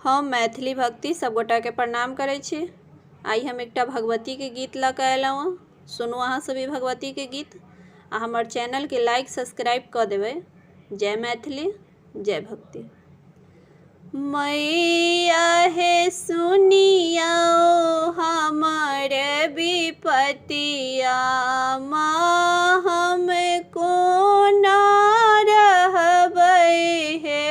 हम मैथिली भक्ति सब गोटा के प्रणाम करै छी। आई हम एकटा भगवती के गीत लऽ कऽ अयलहुँ हँ। सुनू अहाँ सभी भगवती के गीत आ हमर चैनल के लाइक सब्सक्राइब कऽ देबै। जय मैथिली, जय भक्ति। मैया हे सुनियो हमर विपतिया, माँ हम कोना रहबै हे।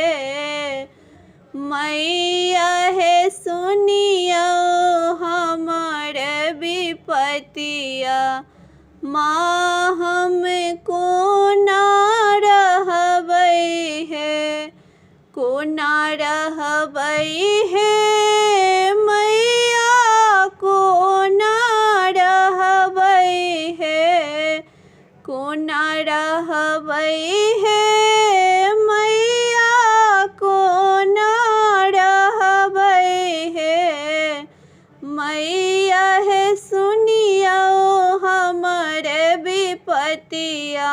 मैया हे सुनियो हमर विपतिया, माँ हम कोना रहबै हे। कोना रहबै हे मैया, कोना रहबै हे। कोना रहबै हे मैया, कोना रहबै हे। मैया हे सुनियो हमर विपतिया,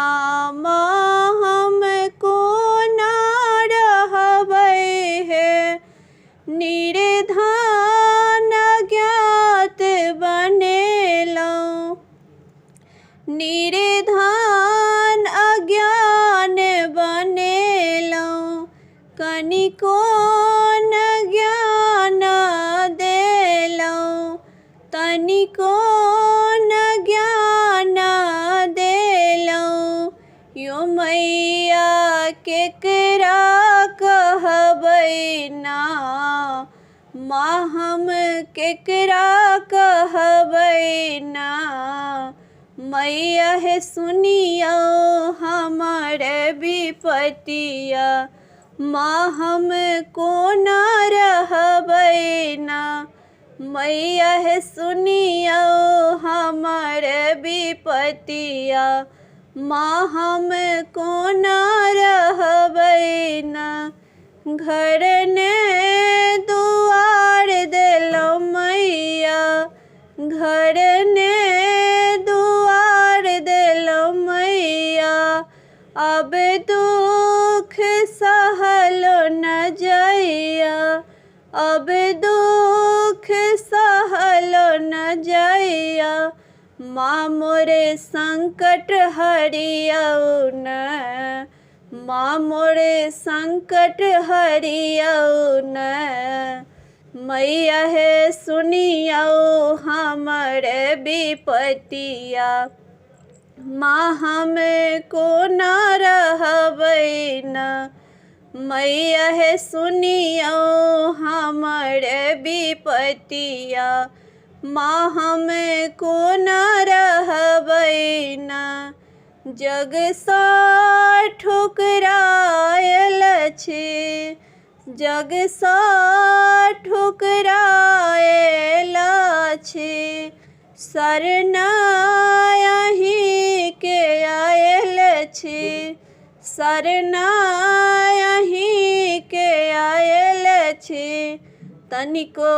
माँ हम कोना रहबै हे। निर्धन अज्ञात बनेलहुँ, निर्धन अज्ञान बनेलहुँ, कनिको न ज्ञान देलहुँ, तनिको न ज्ञान देलहुँ। यो मैया केकरा कहबै ना, माँ हम केकरा कहबै ना। मैया हे सुनियो हमर विपतिया, माँ हम कोना रहबै ना। मैया हे सुनियो हमर विपतिया, माँ हम कोना रहबै ना। घर ने दुआर देलहुँ मैया, घर ने दुआर देलहुँ मैया। अब दुख सहलो न जाइया, अब दुख सहलो न जाइया। माँ मोरे संकट हरियौ न, माँ मोरे संकट हरियौ न। मैया हे सुनियो हमर विपतिया, माँ हम कोना रहबै ना। मैया हे सुनियो हमर विपतिया, माँ हम कोना रहबै ना। जग सँ ठुकरायल छी, जग सँ ठुकरायल छी, शरणा अहीं के आयल छी, शरणा अहीं के आयल छी। तनिको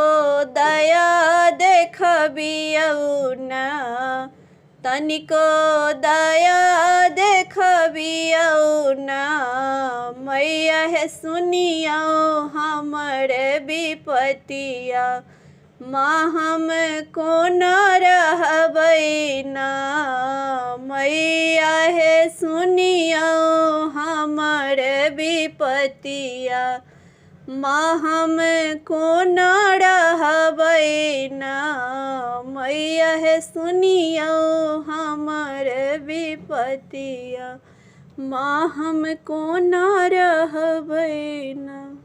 दया देखबियौ ना, तनिको दया देखबियौ ना। मैया हे सुनियो हमर विपतिया, माँ हम कोना रहबै ना। मैया हे सुनियो हमर विपतिया, माँ हम कोना रहबै ना। मैया हे सुनियो हमर विपतिया, माँ हम कोना रहबै ना।